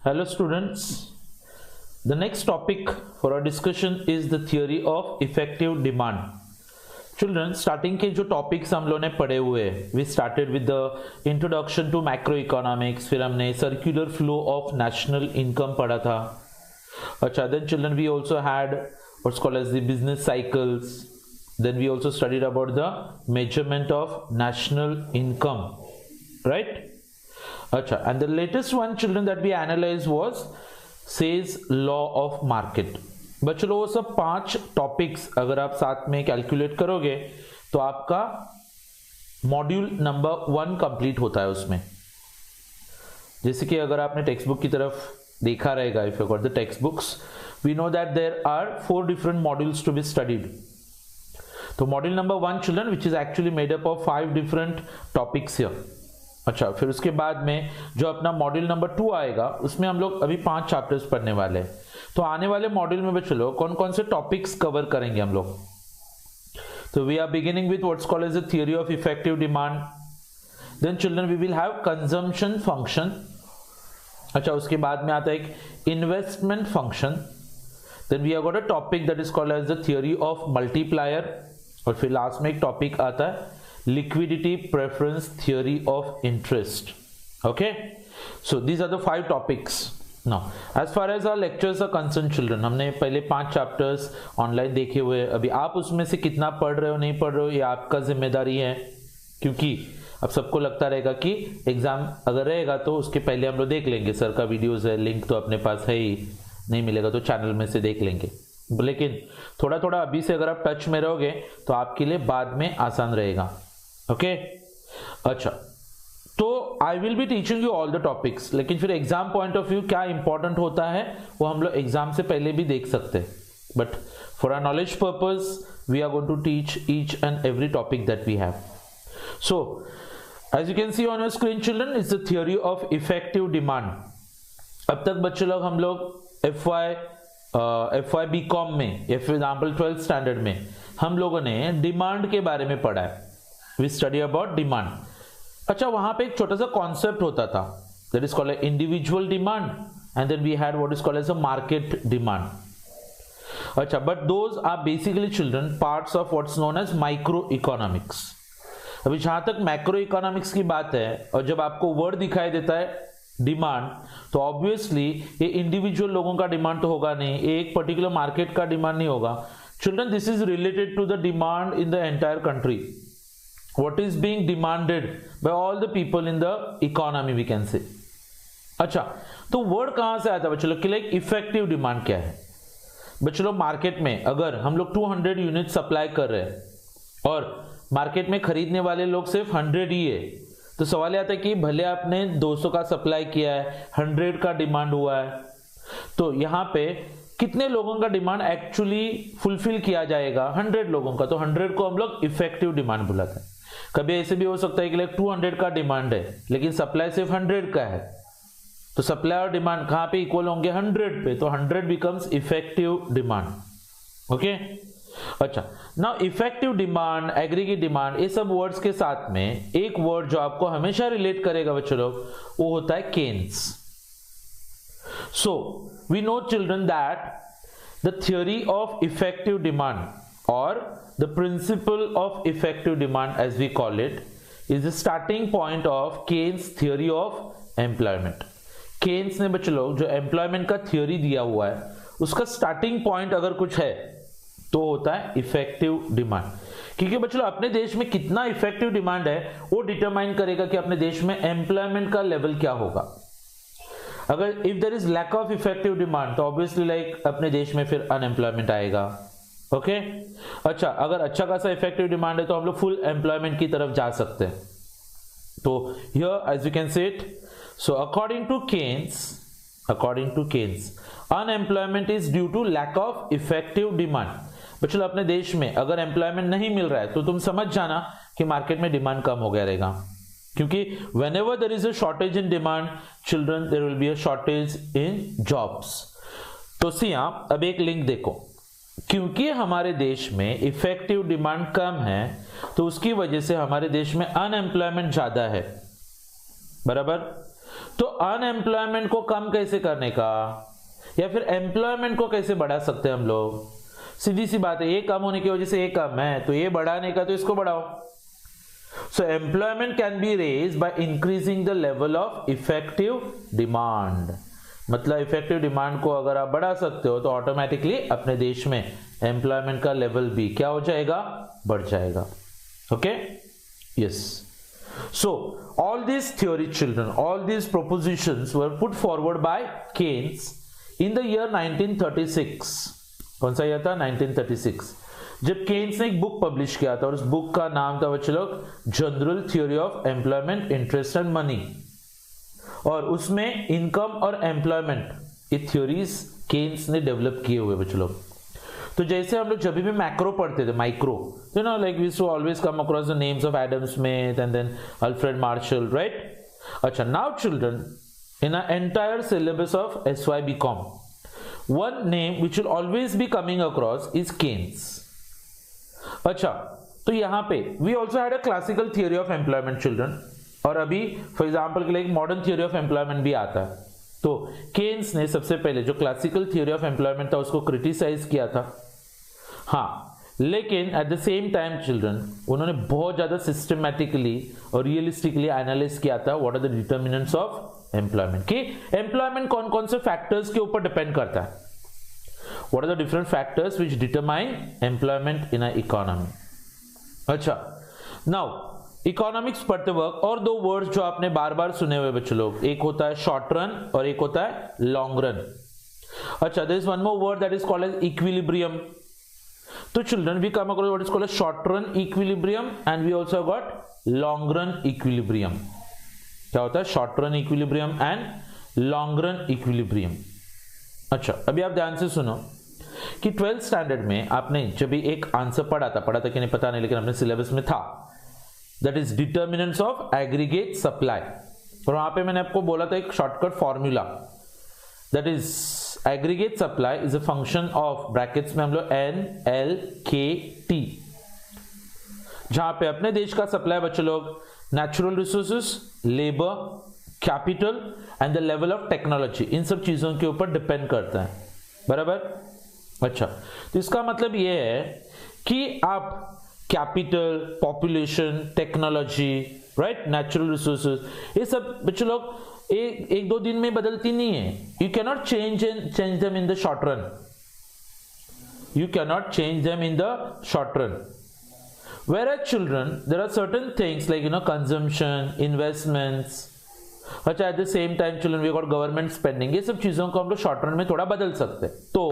Hello students, the next topic for our discussion is the theory of effective demand. Children, starting के जो topics हम लोगों ने पढ़े हुए हैं, we started with the introduction to macroeconomics, फिर हमने circular flow of national income पढ़ा था. अच्छा, then children we also had what's called as the business cycles. Then we also studied about the measurement of national income, right? अच्छा, and the latest one children that we analyzed was Say's law of market. बच्चों वो सब 5 topics अगर आप साथ में calculate करोगे तो आपका मॉड्यूल नंबर 1 कंप्लीट होता है उसमें. जैसे कि अगर आपने टेक्स्ट बुक की तरफ देखा रहेगा, if you got the text books, we know that there are 4 different modules to be studied. तो module number 1 children which is actually made up of 5 different topics here. अच्छा, फिर उसके बाद में जो अपना मॉड्यूल नंबर 2 आएगा उसमें हम लोग अभी 5 चैप्टर्स पढ़ने वाले हैं. तो आने वाले मॉड्यूल में बच्चों लोग कौन कौन से टॉपिक्स कवर करेंगे हम लोग. तो we are beginning with what's called as the theory of effective demand. Then children we will have consumption function. अच्छा, उसके बाद में आता है एक investment function. Then we have got a topic that is called as the theory of multiplier. और फिर last में एक टॉपिक आता है liquidity preference theory of interest. Okay, so these are the 5 topics. Now as far as our lectures are concerned children, हमने पहले 5 chapters online देखे हुए. अभी आप उसमें से कितना पढ़ रहे हो नहीं पढ़ रहे हो ये आपका जिम्मेदारी है, क्योंकि अब सबको लगता रहेगा कि एग्जाम अगर रहेगा तो उसके पहले हम लोग देख लेंगे. सर का वीडियोस है, लिंक तो अपने पास है ही, नहीं मिलेगा तो चैनल में से देख लेंगे. लेकिन थोड़ा थोड़ा अभी से अगर आप टच में रहोगे तो आपके लिए बाद में आसान रहेगा. ओके अच्छा, तो I will be teaching you all the topics, लेकिन फिर एग्जाम पॉइंट ऑफ व्यू क्या इंपॉर्टेंट होता है वो हम लोग एग्जाम से पहले भी देख सकते हैं. But for our knowledge purpose we are going to teach each and every topic that we have. So as you can see on your screen children, is the theory of effective demand. अब तक बच्चे लोग हम लोग F Y B com में या फिर example 12th standard में हम लोगों ने डिमांड के बारे में पढ़ा है. We study about demand. अच्छा, वहां पे एक छोटा सा कॉन्सेप्ट होता था that is called individual demand and then we had what is called as a market demand. अच्छा, but those are basically children parts of what's known as microeconomics. अभी जहां तक मैक्रो इकोनॉमिक्स की बात है और जब आपको वर्ड दिखाई देता है डिमांड, तो ऑब्वियसली ये इंडिविजुअल लोगों का डिमांड तो होगा नहीं, एक पर्टिकुलर मार्केट का डिमांड नहीं होगा. Children, this is related to the demand in the entire country. What is being demanded by all the people in the economy we can say. अच्छा, तो वर्ड कहां से आता है बच्चों लोग कि लाइक इफेक्टिव डिमांड क्या है. बच्चों लोग मार्केट में अगर हम लोग 200 यूनिट सप्लाई कर रहे हैं और मार्केट में खरीदने वाले लोग सिर्फ 100 ही है, तो सवाल आता है कि भले आपने 200 का सप्लाई किया है, 100 का डिमांड हुआ है, तो यहां पे कितने लोगों का डिमांड एक्चुअली फुलफिल किया जाएगा? 100 लोगों का. तो 100 को हम लोग इफेक्टिव डिमांड बुलाते हैं. कभी ऐसे भी हो सकता है कि लाइक 200 का डिमांड है लेकिन सप्लाई सिर्फ 100 का है, तो सप्लाई और डिमांड कहां पे इक्वल होंगे? 100 पे. तो 100 बिकम्स इफेक्टिव डिमांड. ओके अच्छा, now effective demand, aggregate demand, ये सब वर्ड्स के साथ में एक वर्ड जो आपको हमेशा रिलेट करेगा बच्चों लोग, वो होता है Keynes. So we know children that the theory of effective demand or the principle of effective demand as we call it is the starting point of Keynes theory of employment. Keynes ने बच्चों लोग जो employment का theory दिया हुआ है उसका starting point अगर कुछ है तो होता है इफेक्टिव डिमांड. क्योंकि बच्चों अपने देश में कितना इफेक्टिव डिमांड है वो डिटरमाइन करेगा कि अपने देश में एम्प्लॉयमेंट का लेवल क्या होगा. अगर if there is lack of effective demand तो ऑब्वियसली लाइक अपने देश में फिर अनएम्प्लॉयमेंट आएगा. ओके अच्छा, अगर अच्छा खासा इफेक्टिव डिमांड है तो हम लोग फुल एम्प्लॉयमेंट की तरफ जा सकते हैं. तो here as you can see it, so according to Keynes unemployment is due to lack of effective demand. बच्चों अपने देश में अगर एम्प्लॉयमेंट नहीं मिल रहा है तो तुम समझ जाना कि मार्केट में डिमांड कम हो गया रहेगा, क्योंकि whenever there is a shortage in demand children there will be a shortage in jobs. तो सी आप अब एक लिंक देखो, क्योंकि हमारे देश में इफेक्टिव डिमांड कम है तो उसकी वजह से हमारे देश में अनएम्प्लॉयमेंट ज्यादा है. बराबर. तो अनएम्प्लॉयमेंट को कम कैसे करने का, या फिर एम्प्लॉयमेंट को कैसे बढ़ा सकते हैं हम लोग? सीधी सी बात है, ये कम होने की वजह से ये कम है, तो ये बढ़ाने का तो इसको बढ़ाओ. So employment can be raised by increasing the level of effective demand. मतलब इफेक्टिव डिमांड को अगर आप बढ़ा सकते हो तो ऑटोमेटिकली अपने देश में एम्प्लॉयमेंट का लेवल भी क्या हो जाएगा, बढ़ जाएगा. Okay, yes. So all these theory children, all these propositions were put forward by Keynes in the year 1936. कौन सा ईयर था? 1936, जब केन्स ने एक बुक पब्लिश किया था और उस बुक का नाम था बच्चे लोग general theory of employment, interest and money. और उसमें इनकम और एम्प्लॉयमेंट ये थ्योरीज केन्स ने डेवलप किए हुए बच्चे लोग. तो जैसे हम लोग जब भी मैक्रो पढ़ते थे, micro, you know, like we so always come across the names of Adam Smith and then Alfred Marshall, right? अच्छा, now children, in a entire syllabus of SY BCom, one name which will always be coming across is Keynes. अच्छा, तो यहां पे we also had a classical theory of employment children, और अभी for example के लिए एक मॉडर्न थियोरी ऑफ एम्प्लॉयमेंट भी आता है. तो केन्स ने सबसे पहले जो क्लासिकल थियोरी ऑफ एम्प्लॉयमेंट था उसको क्रिटिसाइज किया था. हाँ, लेकिन at the same time children उन्होंने बहुत ज्यादा सिस्टमैटिकली और रियलिस्टिकली एनालाइज किया था what are the determinants of employment, कि एम्प्लॉयमेंट कौन कौन से फैक्टर्स के ऊपर डिपेंड करता है. What are the different factors which determine employment in an economy? अच्छा, now इकोनॉमिक्स पढ़ते वक्त और दो वर्ड्स जो आपने बार बार सुने हुए बच्चे लोग, एक होता है शॉर्ट रन और एक होता है लॉन्ग रन. अच्छा, there is one more word that is called as equilibrium. तो children, we come across what is called as short run equilibrium and we also got long run equilibrium. क्या होता है? Short run equilibrium and long run equilibrium. अच्छा, अभी आप ध्यान से सुनो कि 12th स्टैंडर्ड में आपने जब भी एक आंसर पढ़ा था कि नहीं पता नहीं, लेकिन अपने सिलेबस में था, that is determinants of aggregate supply. और वहां पे मैंने आपको बोला था एक shortcut formula, that is aggregate supply is a function of, brackets में हम लोग NLKT, जहां पे अपने देश का सप्लाई बच्चे लोग natural resources, labour, capital and the level of technology, इन सब चीजों के ऊपर डिपेंड करता है. बराबर? अच्छा, तो इसका मतलब यह है कि आप capital, population, technology, right, natural resources, ये सब बच्चे लोग एक दो दिन में बदलती नहीं है. You cannot change them in the short run. You cannot change them in the short run. Whereas children, there are certain things like, you know, consumption, investments. अच्छा, at the same time children we got government spending, ये सब चीजों को हम लोग short run में थोड़ा बदल सकते हैं. तो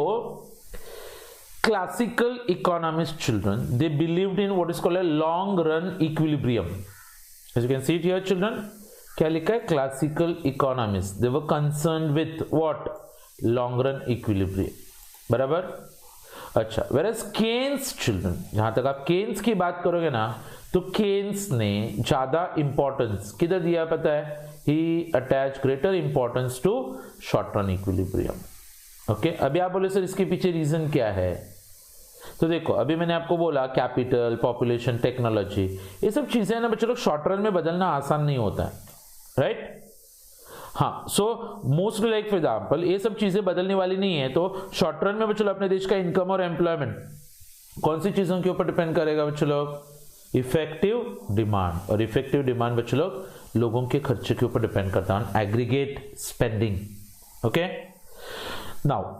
classical economist children, they believed in what is called a long run equilibrium. As you can see it here children, क्या लिखा है? Classical economist, they were concerned with what? Long run equilibrium. बराबर? अच्छा, whereas केन्स चिल्ड्रन, जहां तक आप Keynes की बात करोगे ना, तो केन्स ने ज्यादा इंपॉर्टेंस किधर दिया पता है? He attached greater importance to short run equilibrium. Okay, अभी आप बोले सर इसके पीछे रीजन क्या है? तो देखो, अभी मैंने आपको बोला कैपिटल, पॉपुलेशन, टेक्नोलॉजी, ये सब चीजें ना बच्चे लोग शॉर्ट रन में बदलना आसान नहीं होता है, राइट? हाँ, so mostly like for example ये सब चीजें बदलने वाली नहीं है. तो शॉर्ट रन में बच्चे लोग अपने देश का इनकम और एम्प्लॉयमेंट कौन सी चीजों के ऊपर डिपेंड करेगा बच्चे लोग? Effective demand. और इफेक्टिव डिमांड बच्चे लोग लोगों के खर्चे के ऊपर डिपेंड करता है, aggregate spending. Okay, now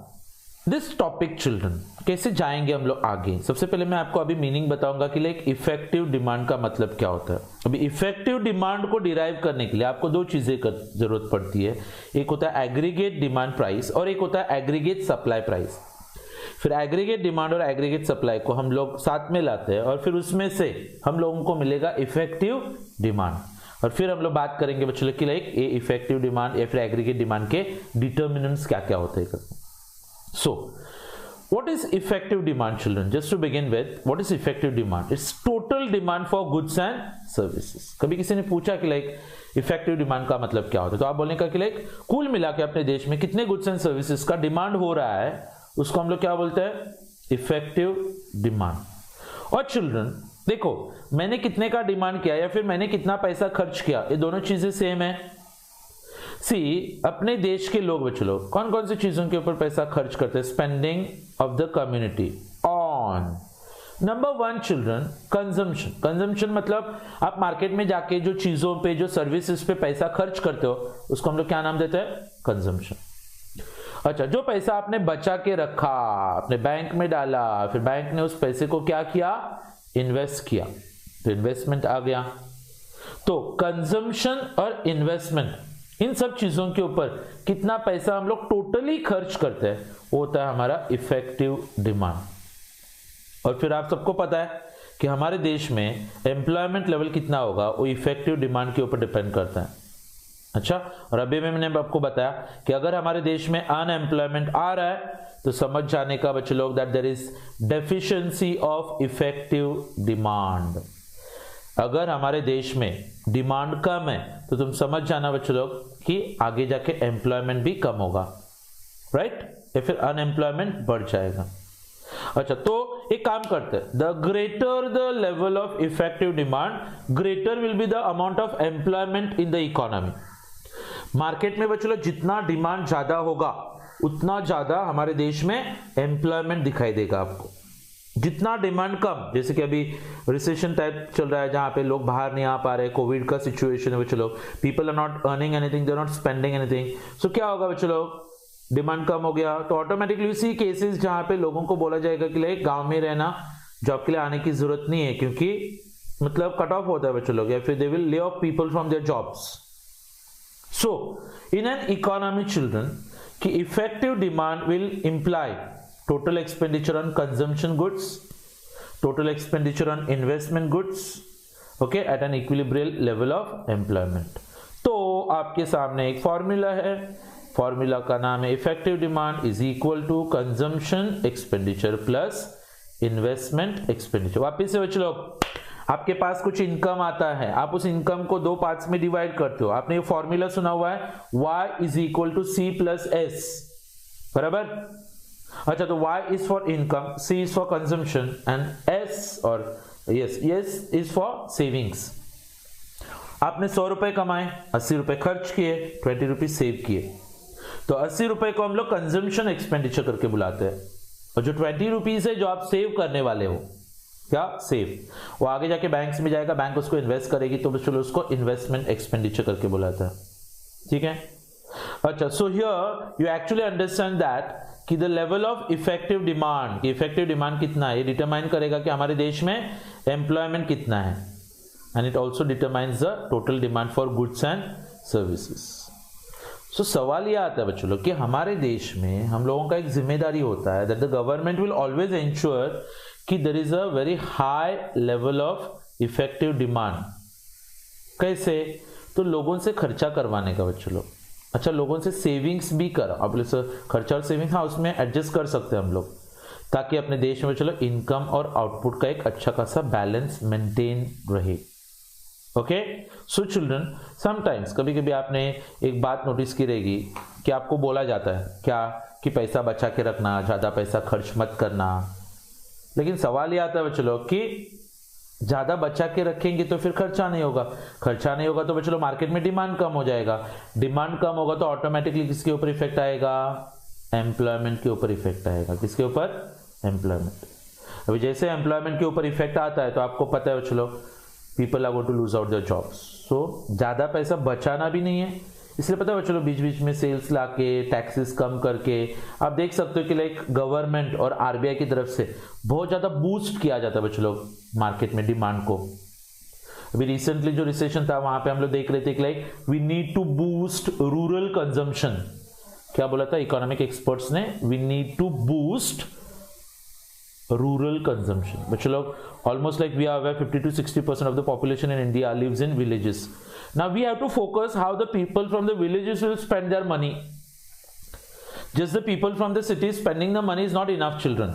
this topic children, कैसे जाएंगे हम लोग आगे? सबसे पहले मैं आपको अभी मीनिंग बताऊंगा कि लाइक इफेक्टिव डिमांड का मतलब क्या होता है. अभी इफेक्टिव डिमांड को डिराइव करने के लिए आपको दो चीजें की जरूरत पड़ती है. एक होता है एग्रीगेट डिमांड प्राइस और एक होता है एग्रीगेट सप्लाई प्राइस. फिर एग्रीगेट डिमांड और एग्रीगेट सप्लाई को हम लोग साथ में लाते हैं और फिर उसमें से हम लोगों को मिलेगा इफेक्टिव डिमांड. और फिर हम लोग बात करेंगे बच्चों की लाइक ये इफेक्टिव डिमांड या फिर एग्रीगेट डिमांड के डिटर्मिनेंट्स क्या क्या होते हैं. सो what is effective demand children? Just to begin with, what is effective demand? It's total demand for goods and services. कभी किसी ने पूछा कि लाइक इफेक्टिव डिमांड का मतलब क्या होता है, तो आप बोलने का कि लाइक कुल मिला के अपने देश में कितने गुड्स एंड सर्विसेज का डिमांड हो रहा है, उसको हम लोग क्या बोलते हैं? Effective demand. और चिल्ड्रन देखो, मैंने कितने का डिमांड किया या फिर मैंने कितना पैसा खर्च किया, ये दोनों चीजें सेम है. सी अपने देश के लोग बच्चों लोग कौन कौन सी चीजों के ऊपर पैसा खर्च करते हैं? Spending of the community on number 1 children consumption. Consumption मतलब आप मार्केट में जाके जो चीजों पे जो सर्विसेज पे पैसा खर्च करते हो उसको हम लोग क्या नाम देते हैं? कंजम्पशन। अच्छा, जो पैसा आपने बचा के रखा, अपने बैंक में डाला, फिर बैंक ने उस पैसे को क्या किया? इन्वेस्ट किया, तो इन्वेस्टमेंट आ गया। तो कंजम्पशन और इन्वेस्टमेंट इन सब चीजों के ऊपर कितना पैसा हम लोग टोटली खर्च करते हैं वो होता है हमारा इफेक्टिव डिमांड। और फिर आप सबको पता है कि हमारे देश में एम्प्लॉयमेंट लेवल कितना होगा वो इफेक्टिव डिमांड के ऊपर डिपेंड करता है। अच्छा, और अभी मैंने आपको बताया कि अगर हमारे देश में अनएम्प्लॉयमेंट आ रहा है तो समझ जाने का बच्चे लोग that there is deficiency of effective demand. अगर हमारे देश में डिमांड कम है तो तुम समझ जाना बच्चे लोग कि आगे जाके एम्प्लॉयमेंट भी कम होगा, राइट? या फिर अनएम्प्लॉयमेंट बढ़ जाएगा। अच्छा, तो एक काम करते हैं, the greater the level of effective demand greater will be the amount of employment in the economy. Market में बच्चों जितना डिमांड ज्यादा होगा उतना ज्यादा हमारे देश में एम्प्लॉयमेंट दिखाई देगा आपको। जितना डिमांड कम, जैसे कि अभी रिसेशन टाइप चल रहा है जहां पे लोग बाहर नहीं आ पा रहे, कोविड का सिचुएशन है बच्चों लोग, people are not earning anything, they are not spending anything, so क्या होगा बच्चों लोग? डिमांड कम हो गया तो ऑटोमेटिकली उसी केसेस जहां पे लोगों को बोला जाएगा कि लाइक गांव में रहना, जॉब के लिए आने की जरूरत नहीं है क्योंकि मतलब कट ऑफ होता है बच्चों लोग, या फिर they will lay off people from their jobs. So in an economy children की effective demand will imply total expenditure on consumption goods, total expenditure on investment goods, okay, at an equilibrial level of employment. तो आपके सामने एक formula है, formula का नाम है effective demand is equal to consumption expenditure plus investment expenditure. वापिस से बच्चों लोग, आपके पास कुछ इनकम आता है, आप उस इनकम को दो पार्ट्स में डिवाइड करते हो। आपने ये फॉर्मूला सुना हुआ है y is equal to C plus S, बराबर? अच्छा, तो y is for income, c is for consumption and s और yes इज फॉर सेविंग्स। आपने 100 रुपए कमाए, 80 रुपए खर्च किए, 20 रुपीज सेव किए, तो 80 रुपए को हम लोग कंजम्पशन एक्सपेंडिचर करके बुलाते हैं। और जो 20 रुपीज है जो आप सेव करने वाले हो, क्या सेव, वो आगे जाके बैंक में जाएगा, बैंक उसको इन्वेस्ट करेगी, तो चलो उसको इन्वेस्टमेंट एक्सपेंडिचर करके बुलाता है। ठीक है? अच्छा, so here you actually understand that कि the level of effective demand, effective demand कितना है ये डिटरमाइन करेगा कि हमारे देश में एम्प्लॉयमेंट कितना है, and it also determines the total demand for goods and services. So सवाल यह आता है बच्चों लोग कि हमारे देश में हम लोगों का एक जिम्मेदारी होता है that the government will always ensure कि there is a very high level of effective demand. कैसे? तो लोगों से खर्चा करवाने का बच्चों लोग। अच्छा, लोगों से सेविंग्स भी कर, अब खर्चा और सेविंग, हाँ उसमें एडजस्ट कर सकते हैं हम लोग, ताकि अपने देश में चलो इनकम और आउटपुट का एक अच्छा खासा बैलेंस मेंटेन रहे। ओके, सो चिल्ड्रन, समटाइम्स कभी कभी आपने एक बात नोटिस की रहेगी कि आपको बोला जाता है क्या कि पैसा बचा के रखना, ज्यादा पैसा खर्च मत करना, लेकिन सवाल ये आता है बच्चों लोग कि ज्यादा बचा के रखेंगे तो फिर खर्चा नहीं होगा, खर्चा नहीं होगा तो बच्चों मार्केट में डिमांड कम हो जाएगा, डिमांड कम होगा तो ऑटोमेटिकली किसके ऊपर इफेक्ट आएगा? एम्प्लॉयमेंट के ऊपर इफेक्ट आएगा। किसके ऊपर? एम्प्लॉयमेंट। अभी जैसे एम्प्लॉयमेंट के ऊपर इफेक्ट आता है तो आपको पता है बच्चों लोग people are going to lose out their jobs, so ज्यादा पैसा बचाना भी नहीं है, इसलिए पता है चलो बीच बीच में सेल्स लाके, टैक्सेस कम करके आप देख सकते हो कि लाइक गवर्नमेंट और आरबीआई की तरफ से बहुत ज्यादा बूस्ट किया जाता है बच्चों लोग मार्केट में डिमांड को। अभी रिसेंटली जो रिसेशन था वहां पे हम लोग देख रहे थे कि like we need to boost rural consumption. क्या बोला था इकोनॉमिक एक्सपर्ट्स ने? We need to boost rural consumption. बच्चों लोग almost like we are aware 50 to 60% of the population in India lives in villages. Now we have to focus how the people from the villages will spend their money. Just the people from the city spending the money is not enough children.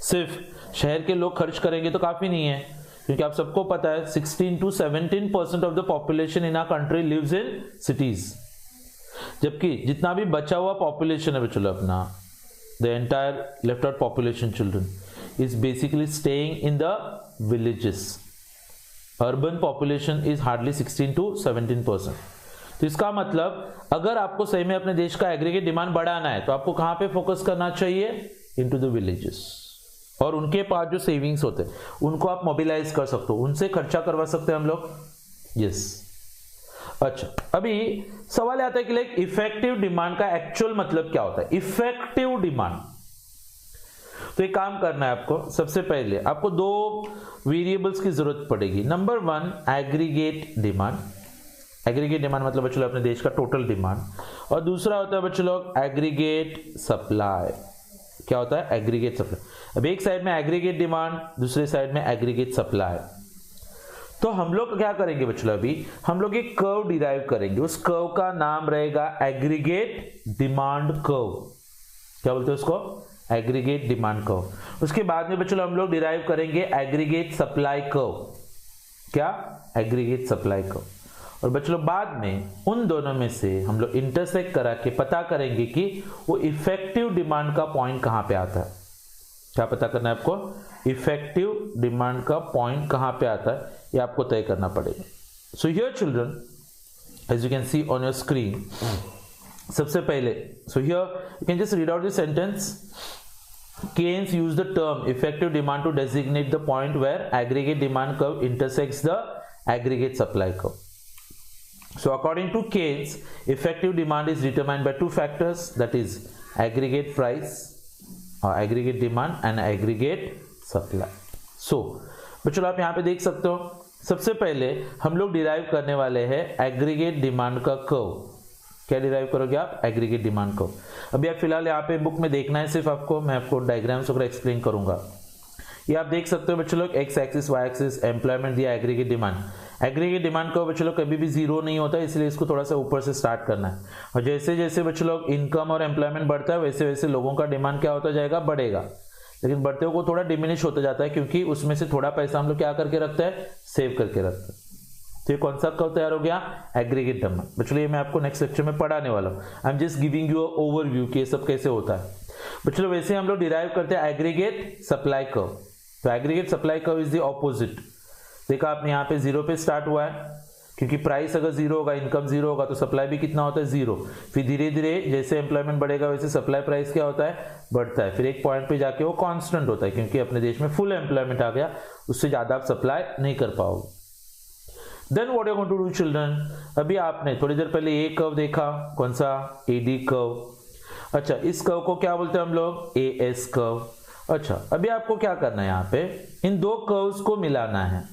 सिर्फ शहर के लोग खर्च करेंगे तो काफी नहीं है, क्योंकि आप सबको पता है 16 to 17% of the population in our country lives in cities. जबकि जितना भी बचा हुआ पॉपुलेशन है बच्चों अपना, the entire left out population children is basically staying in the villages. Urban population is hardly 16 to 17%. तो इसका मतलब अगर आपको सही में अपने देश का एग्रीगेट डिमांड बढ़ाना है तो आपको कहां पे फोकस करना चाहिए? इनटू द विलेजेस, और उनके पास जो सेविंग्स होते हैं उनको आप मोबिलाइज कर सकते हो, उनसे खर्चा करवा सकते हैं हम लोग। यस। अच्छा, अभी सवाल आता है कि लाइक इफेक्टिव डिमांड का एक्चुअल मतलब क्या होता है? इफेक्टिव डिमांड, तो एक काम करना है आपको, सबसे पहले आपको दो वेरिएबल्स की जरूरत पड़ेगी। Number one, aggregate demand. Aggregate demand मतलब बच्चों अपने देश का टोटल डिमांड, और दूसरा होता है बच्चों लोग एग्रीगेट सप्लाई। क्या होता है? Aggregate supply. अब एक साइड में एग्रीगेट डिमांड, दूसरे साइड में एग्रीगेट सप्लाई। तो हम लोग क्या करेंगे बच्चों, अभी हम लोग एक कर्व डिराइव करेंगे, उस कर्व का नाम रहेगा एग्रीगेट डिमांड कर्व। क्या बोलते हैं उसको? Aggregate demand curve. उसके बाद में बच्चों हम लोग डिराइव करेंगे एग्रीगेट सप्लाई कर्व। क्या? Aggregate supply curve. और बच्चों बाद में उन दोनों में से हम लोग इंटरसेक्ट करा के पता करेंगे कि वो इफेक्टिव डिमांड का पॉइंट कहां पे आता है। क्या पता करना है आपको? इफेक्टिव डिमांड का पॉइंट कहां पे आता है, ये आपको तय करना पड़ेगा। So here children, as you can see on your screen, सबसे पहले so here you can just read out this sentence. Keynes used the term effective demand to designate the point where aggregate demand curve intersects the aggregate supply curve. So according to Keynes, effective demand is determined by two factors, that is aggregate price or aggregate demand and aggregate supply. So बच्चों आप यहाँ पे देख सकते हो, सबसे पहले हम लोग डिराइव करने वाले हैं एग्रीगेट डिमांड का कर्व। क्या डिराइव करोगे आप? एग्रीगेट डिमांड को। अभी आप फिलहाल यहाँ पे बुक में देखना है सिर्फ आपको, मैं आपको डायग्राम्स वगैरह एक्सप्लेन करूंगा। ये आप देख सकते हो बच्चों लोग, X axis Y axis employment दिया, एग्रीगेट डिमांड। एग्रीगेट डिमांड को बच्चों लोग कभी भी जीरो नहीं होता, इसलिए इसको थोड़ा सा ऊपर से स्टार्ट करना है। और जैसे जैसे बच्चों लोग इनकम और एम्प्लॉयमेंट बढ़ता है वैसे वैसे लोगों का डिमांड क्या होता जाएगा? बढ़ेगा। लेकिन बढ़ते हुए थोड़ा डिमिनिश होता जाता है, क्योंकि उसमें से थोड़ा पैसा हम लोग क्या करके रखते हैं? सेव करके रखते हैं। तो ये कौन सा कर्व तैयार हो गया? Aggregate demand. बच्चों ये मैं आपको नेक्स्ट लेक्चर में पढ़ाने वाला हूँ। I am just giving you overview कि ये सब कैसे होता है। बच्चों वैसे हम लोग डिराइव करते हैं एग्रीगेट सप्लाई कर्व। तो aggregate supply curve is the opposite. देखा आपने यहाँ पे जीरो पे स्टार्ट हुआ है, क्योंकि प्राइस अगर जीरो होगा, इनकम जीरो होगा, तो सप्लाई भी कितना होता है? जीरो। फिर धीरे धीरे जैसे एम्प्लॉयमेंट बढ़ेगा वैसे सप्लाई प्राइस क्या होता है? बढ़ता है। फिर एक पॉइंट पे जाके वो कांस्टेंट होता है, क्योंकि अपने देश में फुल एम्प्लॉयमेंट आ गया, उससे ज्यादा आप सप्लाई नहीं कर पाओगे। Then what you going to do children? अभी आपने थोड़ी देर पहले ये कर्व देखा, कौन सा? AD curve. अच्छा, इस कर्व को क्या बोलते हैं हम लोग? AS curve. अच्छा, अभी आपको क्या करना है? यहाँ पे इन दो कर्व्स को मिलाना है।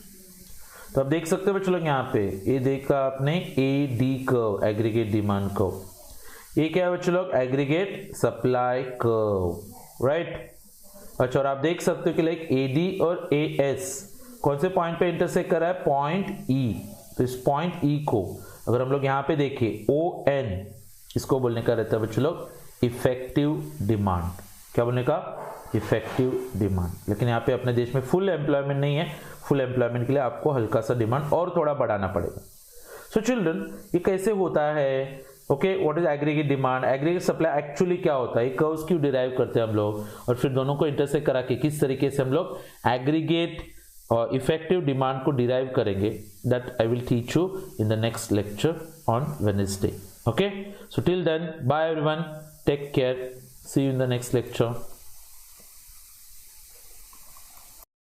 तो आप देख सकते हो बच्चों लोग, यहाँ पे ये देखा आपने AD curve, aggregate demand curve. ये क्या है बच्चों लोग? Aggregate supply curve, right. अच्छा, और आप देख सकते हो कि लाइक एडी और एएस कौन से पॉइंट पे इंटरसेक्ट कर रहा है? पॉइंट ई। तो इस पॉइंट ई को अगर हम लोग यहाँ पे देखें, ओ एन, इसको बोलने का रहता है बच्चों लोग इफेक्टिव डिमांड। क्या बोलने का? Effective demand. लेकिन यहाँ पे अपने देश में फुल एम्प्लॉयमेंट नहीं है, फुल एम्प्लॉयमेंट के लिए आपको हल्का सा डिमांड और थोड़ा बढ़ाना पड़ेगा। सो चिल्ड्रन, ये कैसे होता है? Okay, what is aggregate demand? Aggregate supply actually क्या होता है? कर्व्स क्यों डिराइव करते हैं हम लोग, और फिर दोनों को इंटरसेक्ट करा के किस तरीके से हम लोग एग्रीगेट और इफेक्टिव डिमांड को डिराइव करेंगे, that I will teach you in the next lecture on Wednesday. Okay, so till then, bye everyone, take care, see you in the next lecture.